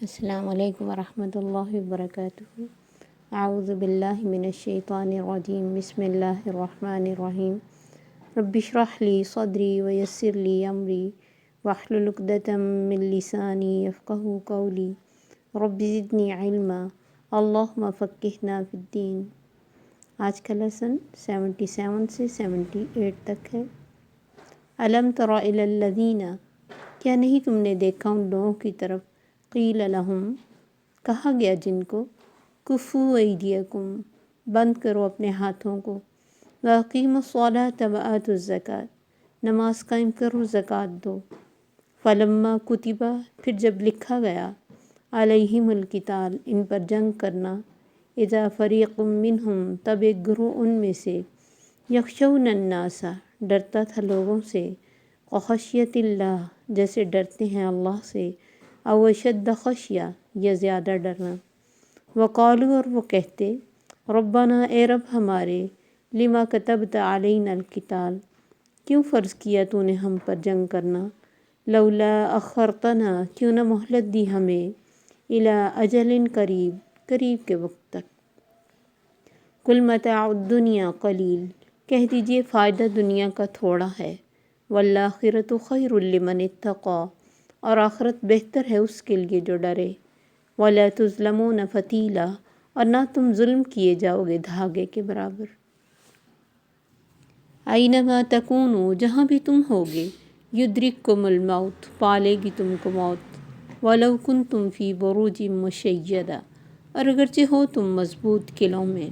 السلام علیکم ورحمۃ اللہ وبرکاتہ۔ اعوذ باللہ من الشیطان الرجیم، بسم اللہ الرحمن الرحیم۔ رب اشرح لی صدری ویسر لی امری واحلل عقدۃ من لسانی یفقہوا قولی رب زدنی علما اللہم فقہنا فی الدین۔ آج کا لیسن 77 سے 78 تک ہے۔ الم تر الی الذین، کیا نہیں تم نے دیکھا ان لوگوں کی طرف، قیل لہم، کہا گیا جن کو، کفو ایدیکم، بند کرو اپنے ہاتھوں کو، واقیموا الصلاۃ وآتوا الزکاۃ، نماز قائم کرو، زکوٰۃ دو۔ فلما کتبا، پھر جب لکھا گیا، علیہم القتال، ان پر جنگ کرنا، اذا فریق منہم، تب ایک گروہ ان میں سے، یخشون الناس، ڈرتا تھا لوگوں سے، خشیت اللہ، جیسے ڈرتے ہیں اللہ سے، او اشد خشیہ، یا زیادہ ڈرنا۔ وقالو، اور وہ کہتے، ربنا، اے رب ہمارے، لما کتبت علینا القتال، کیوں فرض کیا تو نے ہم پر جنگ کرنا، لولا اخرتنا، کیوں نہ مہلت دی ہمیں، الی اجل قریب، قریب کے وقت تک۔ قل متاع الدنیا قلیل، کہہ دیجئے فائدہ دنیا کا تھوڑا ہے، والآخرۃ خیر لمن اتقی، اور آخرت بہتر ہے اس کے لیے جو ڈرے، ولا تظلمون فتیلا، اور نہ تم ظلم کیے جاؤ گے دھاگے کے برابر۔ اینما تکونوا، جہاں بھی تم ہوگے، یدرککم الموت، پالے گی تم کو موت، ولو کنتم فی بروج مشیدہ، اور اگرچہ ہو تم مضبوط قلعوں میں،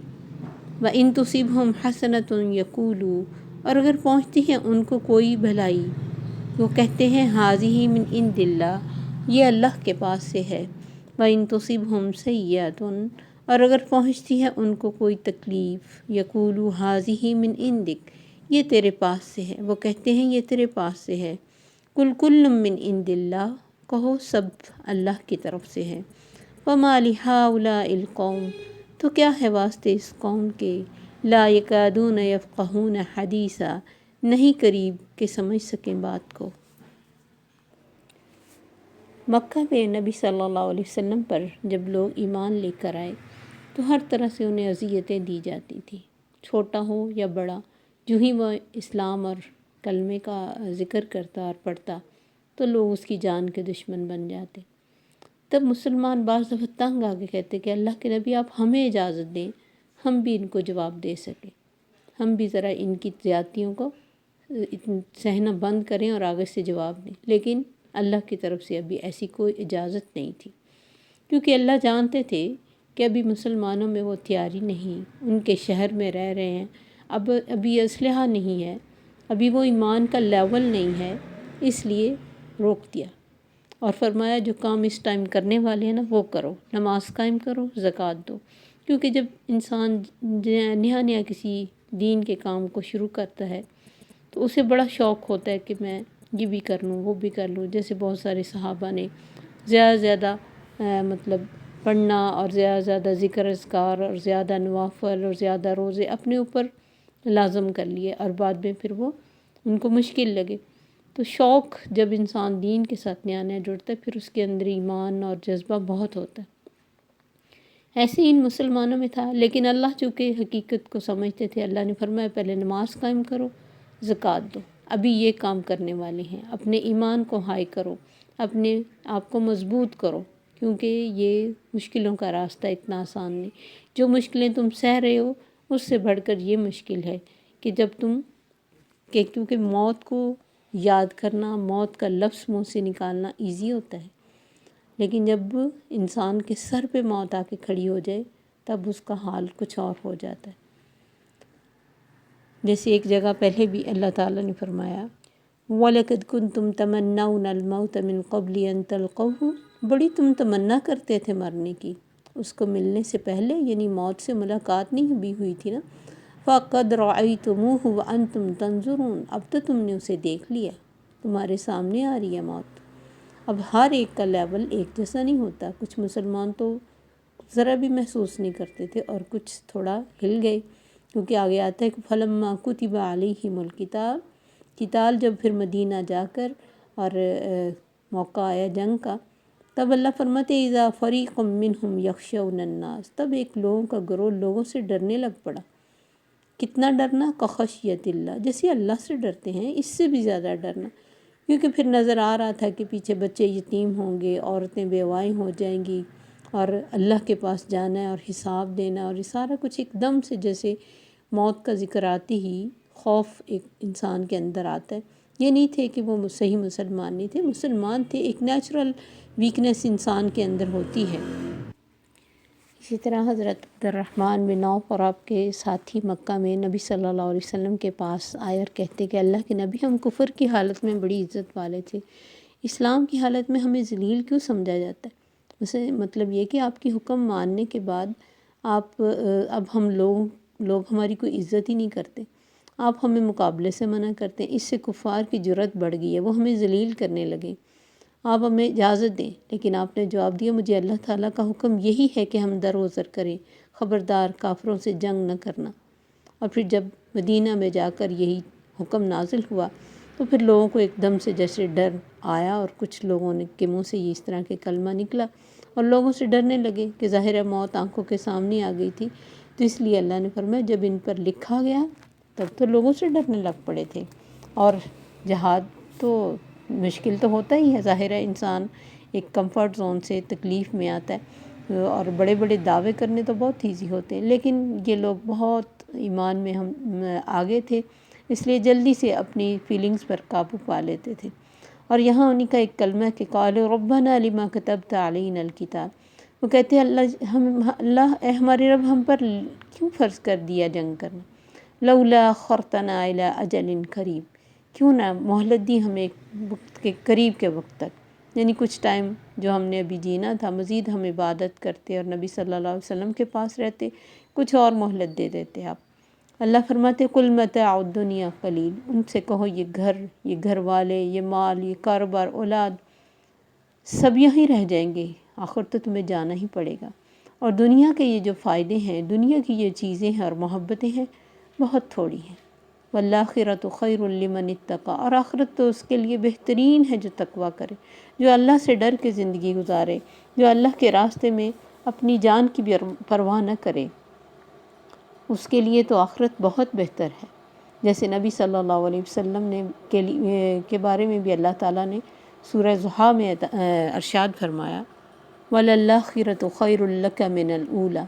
وَإِن تُصِبْهُمْ حَسَنَةٌ يَقُولُوا، اور اگر پہنچتی ہے ان کو کوئی بھلائی، وہ کہتے ہیں ہذہ من عند اللہ، یہ اللہ کے پاس سے ہے، وَإِن تُصِبْهُمْ سَیِّئَةٌ، اور اگر پہنچتی ہے ان کو کوئی تکلیف، یقولوا ہذہ من عندک، یہ تیرے پاس سے ہے، وہ کہتے ہیں یہ تیرے پاس سے ہے، قل کل من عند اللہ، کہو سب اللہ کی طرف سے ہے، وما لہؤلاء القوم، تو کیا ہے واسطے اس قوم کے، لا یکادون یفقہون حدیثا، نہیں قریب کہ سمجھ سکیں بات کو۔ مکہ میں نبی صلی اللہ علیہ وسلم پر جب لوگ ایمان لے کر آئے تو ہر طرح سے انہیں اذیتیں دی جاتی تھیں، چھوٹا ہو یا بڑا، جو ہی وہ اسلام اور کلمے کا ذکر کرتا اور پڑھتا تو لوگ اس کی جان کے دشمن بن جاتے۔ تب مسلمان بعض دفعہ تنگ آ کے کہتے کہ اللہ کے نبی آپ ہمیں اجازت دیں، ہم بھی ان کو جواب دے سکیں، ہم بھی ذرا ان کی زیادتیوں کو سہنا بند کریں اور آگے سے جواب دیں۔ لیکن اللہ کی طرف سے ابھی ایسی کوئی اجازت نہیں تھی، کیونکہ اللہ جانتے تھے کہ ابھی مسلمانوں میں وہ تیاری نہیں، ان کے شہر میں رہ رہے ہیں، ابھی اسلحہ نہیں ہے، ابھی وہ ایمان کا لیول نہیں ہے، اس لیے روک دیا اور فرمایا جو کام اس ٹائم کرنے والے ہیں نا وہ کرو، نماز قائم کرو، زکوٰۃ دو۔ کیونکہ جب انسان نیا نیا کسی دین کے کام کو شروع کرتا ہے تو اسے بڑا شوق ہوتا ہے کہ میں یہ بھی کر لوں وہ بھی کر لوں، جیسے بہت سارے صحابہ نے زیادہ زیادہ مطلب پڑھنا اور زیادہ زیادہ ذکر اذکار اور زیادہ نوافل اور زیادہ روزے اپنے اوپر لازم کر لیے، اور بعد میں پھر وہ ان کو مشکل لگے۔ تو شوق جب انسان دین کے ساتھ نیا نیا جڑتا ہے پھر اس کے اندر ایمان اور جذبہ بہت ہوتا ہے، ایسے ہی ان مسلمانوں میں تھا۔ لیکن اللہ چونکہ حقیقت کو سمجھتے تھے، اللہ نے فرمایا پہلے نماز قائم کرو، زکوٰۃ دو، ابھی یہ کام کرنے والے ہیں، اپنے ایمان کو ہائی کرو، اپنے آپ کو مضبوط کرو، کیونکہ یہ مشکلوں کا راستہ اتنا آسان نہیں، جو مشکلیں تم سہ رہے ہو اس سے بڑھ کر یہ مشکل ہے کہ جب تم کیونکہ موت کو یاد کرنا، موت کا لفظ منہ سے نکالنا ایزی ہوتا ہے، لیکن جب انسان کے سر پہ موت آ کے کھڑی ہو جائے تب اس کا حال کچھ اور ہو جاتا ہے۔ جیسے ایک جگہ پہلے بھی اللہ تعالیٰ نے فرمایا وَلَقَدْ كُنْتُمْ تَمَنَّوْنَ الْمَوْتَ مِنْ قَبْلِ أَنْ تَلْقَوْهُ، بڑی تم تمنا کرتے تھے مرنے کی، اس کو ملنے سے پہلے، یعنی موت سے ملاقات نہیں بھی ہوئی تھی نا۔ فَقَدْ رَأَيْتُمُوهُ وَأَنْتُمْ تَنْظُرُونَ، اب تو تم نے اسے دیکھ لیا، تمہارے سامنے آ رہی ہے موت۔ اب ہر ایک کا لیول ایک جیسا نہیں ہوتا، کچھ مسلمان تو ذرا بھی محسوس نہیں کرتے تھے اور کچھ تھوڑا ہل گئے، کیونکہ آگے آتا ہے کہ فَلَمَّا كُتِبَ عَلَيْهِمُ الْقِتَالُ، قتال جب پھر مدینہ جا کر اور موقع آیا جنگ کا، تب اللہ فرماتے اذا فریق منہم یخشون الناس، تب ایک لوگوں کا گروہ لوگوں سے ڈرنے لگ پڑا۔ کتنا ڈرنا؟ کخشیت اللہ، جیسے اللہ سے ڈرتے ہیں اس سے بھی زیادہ ڈرنا، کیونکہ پھر نظر آ رہا تھا کہ پیچھے بچے یتیم ہوں گے، عورتیں بیوائیں ہو جائیں گی، اور اللہ کے پاس جانا ہے اور حساب دینا، اور یہ سارا کچھ ایک دم سے جیسے موت کا ذکر آتی ہی خوف ایک انسان کے اندر آتا ہے۔ یہ نہیں تھے کہ وہ صحیح مسلمان نہیں تھے، مسلمان تھے، ایک نیچرل ویکنس انسان کے اندر ہوتی ہے۔ اسی طرح حضرت عبد الرحمن بن عوف اور آپ کے ساتھی مکہ میں نبی صلی اللہ علیہ وسلم کے پاس آئے اور کہتے کہ اللہ کے نبی، ہم کفر کی حالت میں بڑی عزت والے تھے، اسلام کی حالت میں ہمیں ذلیل کیوں سمجھا جاتا ہے؟ اسے مطلب یہ کہ آپ کی حکم ماننے کے بعد اب ہم لوگ ہماری کوئی عزت ہی نہیں کرتے، آپ ہمیں مقابلے سے منع کرتے ہیں، اس سے کفار کی جرت بڑھ گئی ہے، وہ ہمیں ذلیل کرنے لگے، آپ ہمیں اجازت دیں۔ لیکن آپ نے جواب دیا، مجھے اللہ تعالیٰ کا حکم یہی ہے کہ ہم دروزر کریں، خبردار کافروں سے جنگ نہ کرنا۔ اور پھر جب مدینہ میں جا کر یہی حکم نازل ہوا تو پھر لوگوں کو ایک دم سے جیسے ڈر آیا، اور کچھ لوگوں کے منہ سے یہ اس طرح کے کلمہ نکلا اور لوگوں سے ڈرنے لگے کہ ظاہر موت آنکھوں کے سامنے آ گئی تھی۔ تو اس لیے اللہ نے فرمایا جب ان پر لکھا گیا تب تو لوگوں سے ڈرنے لگ پڑے تھے۔ اور جہاد تو مشکل تو ہوتا ہی ہے، ظاہر ہے انسان ایک کمفرٹ زون سے تکلیف میں آتا ہے، اور بڑے بڑے دعوے کرنے تو بہت ایزی ہوتے ہیں، لیکن یہ لوگ بہت ایمان میں ہم آگے تھے، اس لیے جلدی سے اپنی فیلنگز پر قابو پا لیتے تھے۔ اور یہاں انہی کا ایک کلمہ کہ قالوا ربنا لما كتبت علينا الكتاب، وہ کہتے ہیں اللہ اے ہمارے رب، ہم پر کیوں فرض کر دیا جنگ کرنا؟ لولا اخرتنا الى اجل قریب، کیوں نہ مہلت دی ہمیں وقت کے قریب کے وقت تک، یعنی کچھ ٹائم جو ہم نے ابھی جینا تھا، مزید ہم عبادت کرتے اور نبی صلی اللہ علیہ وسلم کے پاس رہتے، کچھ اور مہلت دے دیتے آپ۔ اللہ فرماتے قل متاع الدنیا قلیل، ان سے کہو یہ گھر والے، یہ مال، یہ کاروبار، اولاد سب یہیں رہ جائیں گے، آخر تو تمہیں جانا ہی پڑے گا، اور دنیا کے یہ جو فائدے ہیں، دنیا کی یہ چیزیں ہیں اور محبتیں ہیں، بہت تھوڑی ہیں۔ والآخرۃ خیر لمن اتقی، اور آخرت تو اس کے لیے بہترین ہے جو تقویٰ کرے، جو اللہ سے ڈر کے زندگی گزارے، جو اللہ کے راستے میں اپنی جان کی بھی پرواہ نہ کرے، اس کے لیے تو آخرت بہت بہتر ہے۔ جیسے نبی صلی اللہ علیہ وسلم کے بارے میں بھی اللہ تعالیٰ نے سورہ ضحیٰ میں ارشاد فرمایا وَلَلْآخِرَةُ خَيْرٌ لَكَ مِنَ الْأُولَىٰ،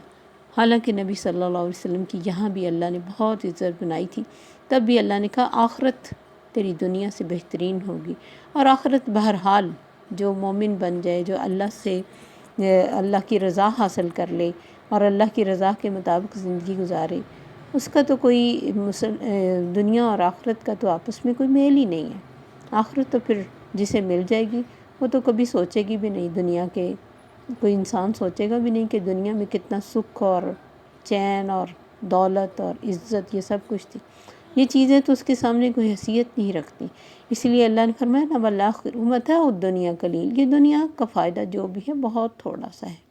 حالانکہ نبی صلی اللہ علیہ وسلم کی یہاں بھی اللہ نے بہت عزت بنائی تھی، تب بھی اللہ نے کہا آخرت تیری دنیا سے بہترین ہوگی۔ اور آخرت بہرحال جو مومن بن جائے، جو اللہ کی رضا حاصل کر لے اور اللہ کی رضا کے مطابق زندگی گزارے، اس کا تو کوئی دنیا اور آخرت کا تو آپس میں کوئی میل ہی نہیں ہے۔ آخرت تو پھر جسے مل جائے گی وہ تو کبھی سوچے گی بھی نہیں، دنیا کے کوئی انسان سوچے گا بھی نہیں کہ دنیا میں کتنا سکھ اور چین اور دولت اور عزت یہ سب کچھ تھی، یہ چیزیں تو اس کے سامنے کوئی حیثیت نہیں رکھتی۔ اس لیے اللہ نے فرمایا نا والآخر متاع الدنیا قلیل، یہ دنیا کا فائدہ جو بھی ہے بہت تھوڑا سا ہے،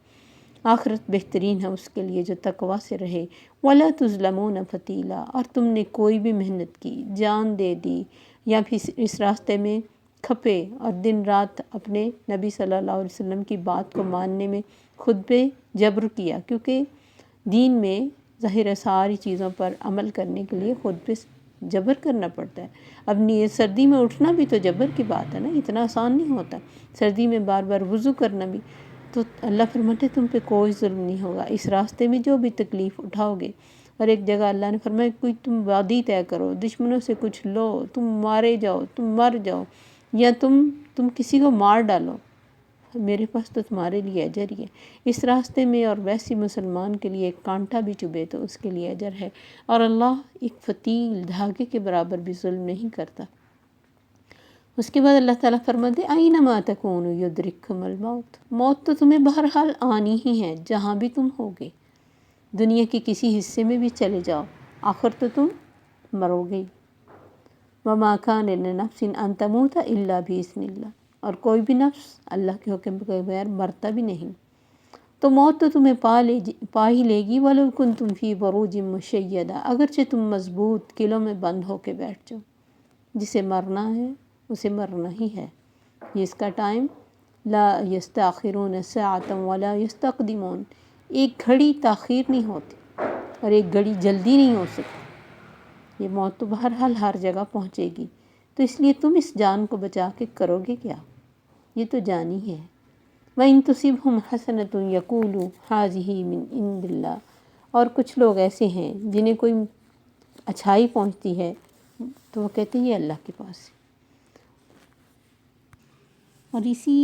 آخرت بہترین ہے اس کے لیے جو تقویٰ سے رہے۔ وَلَا تُظْلَمُونَ فَتِيلًا، اور تم نے کوئی بھی محنت کی، جان دے دی، یا پھر اس راستے میں کھپے اور دن رات اپنے نبی صلی اللہ علیہ وسلم کی بات کو ماننے میں خود پہ جبر کیا، کیونکہ دین میں ظاہر ساری چیزوں پر عمل کرنے کے لیے خود پہ جبر کرنا پڑتا ہے۔ اب سردی میں اٹھنا بھی تو جبر کی بات ہے نا، اتنا آسان نہیں ہوتا، سردی میں بار بار وضو کرنا بھی، تو اللہ فرماتے تم پہ کوئی ظلم نہیں ہوگا، اس راستے میں جو بھی تکلیف اٹھاؤ گے۔ اور ایک جگہ اللہ نے فرمایا کوئی تم وادی طے کرو، دشمنوں سے کچھ لو، تم مارے جاؤ، تم مر جاؤ، یا تم کسی کو مار ڈالو، میرے پاس تو تمہارے لیے اجر ہی ہے۔ اس راستے میں اور ویسی مسلمان کے لیے ایک کانٹا بھی چبھے تو اس کے لیے اجر ہے، اور اللہ ایک فتیل دھاگے کے برابر بھی ظلم نہیں کرتا۔ اس کے بعد اللہ تعالیٰ فرماتے اینما تکونوا یدرککم الموت، موت تو تمہیں بہرحال آنی ہی ہے جہاں بھی تم ہوگے، دنیا کے کسی حصے میں بھی چلے جاؤ، آخر تو تم مرو گے۔ وما کان لنفس ان تموت الا باذن اللہ، اور کوئی بھی نفس اللہ کے حکم کے بغیر مرتا بھی نہیں، تو موت تو تمہیں پا ہی لے گی۔ ولو کنتم فی بروج مشیدہ، اگرچہ تم مضبوط قلعوں میں بند ہو کے بیٹھ جاؤ، جسے مرنا ہے اسے مرنا ہی ہے، یہ اس کا ٹائم لا یستاخرون ساعۃ ولا یستقدمون، ایک گھڑی تاخیر نہیں ہوتی اور ایک گھڑی جلدی نہیں ہو سکتی، یہ موت تو بہرحال ہر جگہ پہنچے گی، تو اس لیے تم اس جان کو بچا کے کرو گے کیا؟ یہ تو جان ہی ہے۔ وَإِن تُصِبْهُمْ حَسَنَةٌ يَقُولُوا هَٰذِهِ مِنْ عِندِ اللَّهِ، اور کچھ لوگ ایسے ہیں جنہیں کوئی اچھائی پہنچتی ہے تو وہ کہتے ہیں یہ اللہ کے پاس ہے۔ اور اسی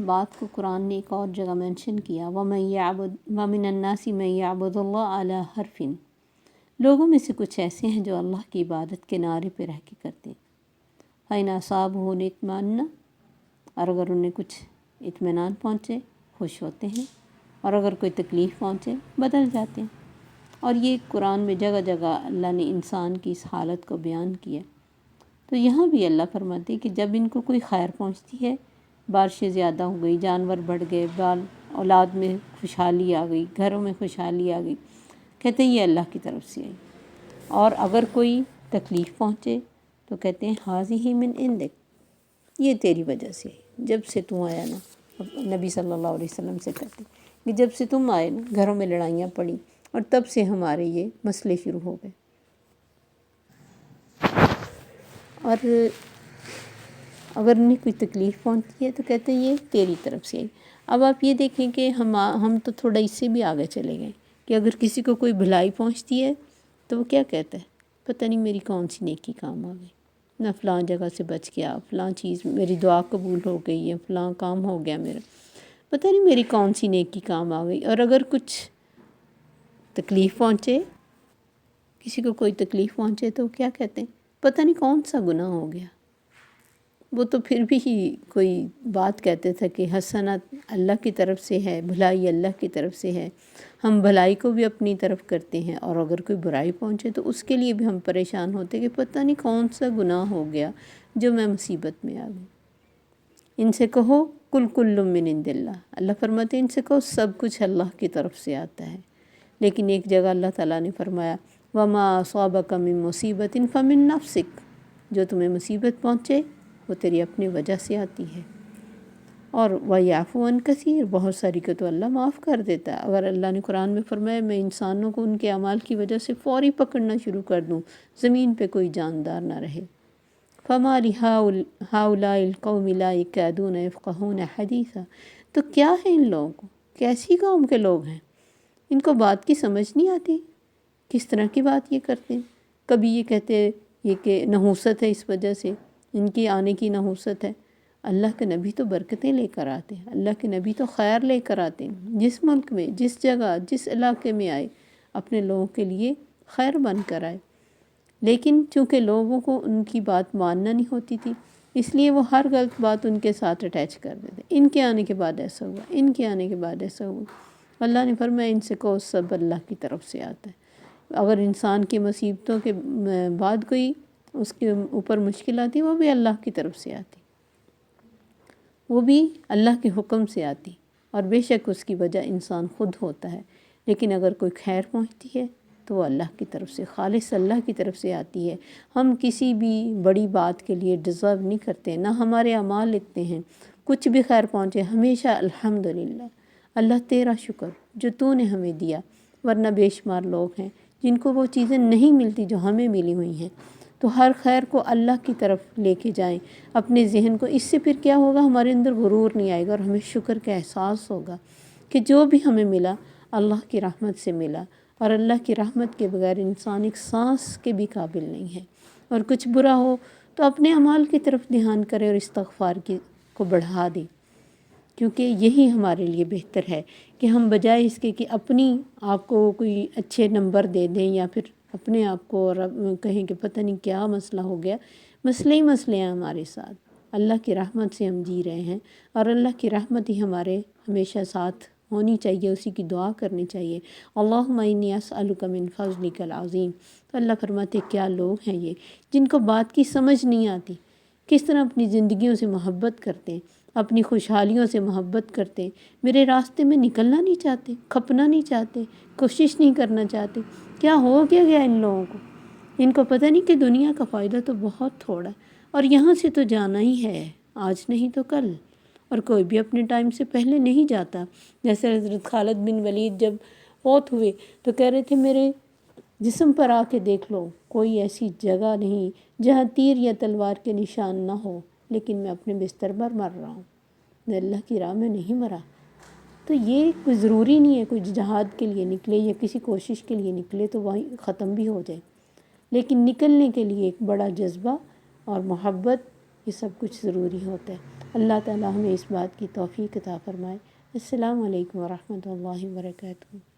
بات کو قرآن نے ایک اور جگہ مینشن کیا، وَمِنَ النَّاسِ مَن يَعْبُدُ اللَّهَ عَلَىٰ حَرْفٍ، لوگوں میں سے کچھ ایسے ہیں جو اللہ کی عبادت کے نعرے پہ رہ کے کرتے ہیں، فَإِنْ أَصَابَهُ الْإِطْمِئنَّ، اور اگر انہیں کچھ اطمینان پہنچے خوش ہوتے ہیں، اور اگر کوئی تکلیف پہنچے بدل جاتے ہیں۔ اور یہ قرآن میں جگہ جگہ اللہ نے انسان کی اس حالت کو بیان کیا۔ تو یہاں بھی اللہ فرماتے ہیں کہ جب ان کو کوئی خیر پہنچتی ہے، بارشیں زیادہ ہو گئی، جانور بڑھ گئے، اولاد میں خوشحالی آ گئی، گھروں میں خوشحالی آ گئی، کہتے ہیں یہ اللہ کی طرف سے آئی۔ اور اگر کوئی تکلیف پہنچے تو کہتے ہیں ہاذہ من عندک، یہ تیری وجہ سے ہے، جب سے تم آیا نا، نبی صلی اللہ علیہ وسلم سے کہتے کہ جب سے تم آئے نا گھروں میں لڑائیاں پڑیں اور تب سے ہمارے یہ مسئلے شروع ہو گئے۔ اور اگر انہیں کوئی تکلیف پہنچتی ہے تو کہتے ہیں یہ تیری طرف سے آئی۔ اب آپ یہ دیکھیں کہ ہم تو تھوڑا اس سے بھی آگے چلے گئے کہ اگر کسی کو کوئی بھلائی پہنچتی ہے تو وہ کیا کہتا ہے، پتہ نہیں میری کون سی نیکی کام آ گئی، نہ فلاں جگہ سے بچ گیا، فلاں چیز میری دعا قبول ہو گئی ہے، فلاں کام ہو گیا میرا، پتہ نہیں میری کون سی نیکی کام آ گئی۔ اور اگر کچھ تکلیف پہنچے، کسی کو کوئی تکلیف پہنچے تو کیا کہتے ہیں، پتہ نہیں کون سا گناہ ہو گیا۔ وہ تو پھر بھی کوئی بات کہتے تھے کہ حسنات اللہ کی طرف سے ہے، بھلائی اللہ کی طرف سے ہے، ہم بھلائی کو بھی اپنی طرف کرتے ہیں، اور اگر کوئی برائی پہنچے تو اس کے لیے بھی ہم پریشان ہوتے کہ پتہ نہیں کون سا گناہ ہو گیا جو میں مصیبت میں آ گئی۔ ان سے کہو کل من عند اللہ، اللہ فرماتے ہیں ان سے کہو سب کچھ اللہ کی طرف سے آتا ہے۔ لیکن ایک جگہ اللہ تعالیٰ نے فرمایا وما اصابک من مصیبت فمن نفسک، جو تمہیں مصیبت پہنچے وہ تیری اپنی وجہ سے آتی ہے۔ اور وَيَعْفُو عَنْ كَثِيرٍ، بہت ساری کو تو اللہ معاف کر دیتا ہے۔ اگر اللہ نے قرآن میں فرمایا میں انسانوں کو ان کے اعمال کی وجہ سے فوری پکڑنا شروع کر دوں، زمین پہ کوئی جاندار نہ رہے۔ فَمَا لِهَٰؤُلَاءِ الْقَوْمِ لَا يَكَادُونَ يَفْقَهُونَ حَدِيثًا، تو کیا ہے ان لوگوں کو، کیسی قوم کے لوگ ہیں، ان کو بات کی سمجھ نہیں آتی، کس طرح کی بات یہ کرتے ہیں۔ کبھی یہ کہتے یہ کہ نحوست ہے، اس وجہ سے ان کی آنے کی نحوست ہے۔ اللہ کے نبی تو برکتیں لے کر آتے ہیں، اللہ کے نبی تو خیر لے کر آتے ہیں، جس ملک میں، جس جگہ، جس علاقے میں آئے اپنے لوگوں کے لیے خیر بن کر آئے۔ لیکن چونکہ لوگوں کو ان کی بات ماننا نہیں ہوتی تھی، اس لیے وہ ہر غلط بات ان کے ساتھ اٹیچ کر دیتے، ان کے آنے کے بعد ایسا ہوا، ان کے آنے کے بعد ایسا ہوا۔ اللہ نے فرمایا ان سے کہو سب اللہ کی طرف سے آتا ہے۔ اگر انسان کی مصیبتوں کے بعد کوئی اس کے اوپر مشکل آتی، وہ بھی اللہ کی طرف سے آتی، وہ بھی اللہ کے حکم سے آتی، اور بے شک اس کی وجہ انسان خود ہوتا ہے۔ لیکن اگر کوئی خیر پہنچتی ہے تو وہ اللہ کی طرف سے، خالص اللہ کی طرف سے آتی ہے۔ ہم کسی بھی بڑی بات کے لیے ڈیزرو نہیں کرتے، نہ ہمارے اعمال اتنے ہیں، کچھ بھی خیر پہنچے ہمیشہ الحمدللہ، اللہ تیرا شکر جو تو نے ہمیں دیا، ورنہ بے شمار لوگ ہیں جن کو وہ چیزیں نہیں ملتی جو ہمیں ملی ہوئی ہیں۔ تو ہر خیر کو اللہ کی طرف لے کے جائیں اپنے ذہن کو، اس سے پھر کیا ہوگا، ہمارے اندر غرور نہیں آئے گا اور ہمیں شکر کا احساس ہوگا کہ جو بھی ہمیں ملا اللہ کی رحمت سے ملا، اور اللہ کی رحمت کے بغیر انسان ایک سانس کے بھی قابل نہیں ہے۔ اور کچھ برا ہو تو اپنے اعمال کی طرف دھیان کرے اور استغفار کو بڑھا دے، کیونکہ یہی ہمارے لیے بہتر ہے کہ ہم بجائے اس کے کہ اپنی آپ کو کوئی اچھے نمبر دے دیں یا پھر اپنے آپ کو اور کہیں کہ پتہ نہیں کیا مسئلہ ہو گیا، مسئلے ہی مسئلے ہیں ہمارے ساتھ، اللہ کی رحمت سے ہم جی رہے ہیں، اور اللہ کی رحمت ہی ہمارے ہمیشہ ساتھ ہونی چاہیے، اسی کی دعا کرنی چاہیے۔ اللہم انی اسألک من فضلک العظیم۔ تو اللہ فرماتے کیا لوگ ہیں یہ جن کو بات کی سمجھ نہیں آتی، کس طرح اپنی زندگیوں سے محبت کرتے ہیں، اپنی خوشحالیوں سے محبت کرتے ہیں، میرے راستے میں نکلنا نہیں چاہتے، کھپنا نہیں چاہتے، کوشش نہیں کرنا چاہتے۔ کیا ہو گیا ان لوگوں کو، ان کو پتہ نہیں کہ دنیا کا فائدہ تو بہت تھوڑا ہے، اور یہاں سے تو جانا ہی ہے، آج نہیں تو کل، اور کوئی بھی اپنے ٹائم سے پہلے نہیں جاتا۔ جیسے حضرت خالد بن ولید جب فوت ہوئے تو کہہ رہے تھے میرے جسم پر آ کے دیکھ لو، کوئی ایسی جگہ نہیں جہاں تیر یا تلوار کے نشان نہ ہو، لیکن میں اپنے بستر پر مر رہا ہوں، میں اللہ کی راہ میں نہیں مرا۔ تو یہ کوئی ضروری نہیں ہے کوئی جہاد کے لیے نکلے یا کسی کوشش کے لیے نکلے تو وہیں ختم بھی ہو جائے، لیکن نکلنے کے لیے ایک بڑا جذبہ اور محبت، یہ سب کچھ ضروری ہوتا ہے۔ اللہ تعالیٰ ہمیں اس بات کی توفیق عطا فرمائے۔ السلام علیکم ورحمۃ اللہ وبرکاتہ۔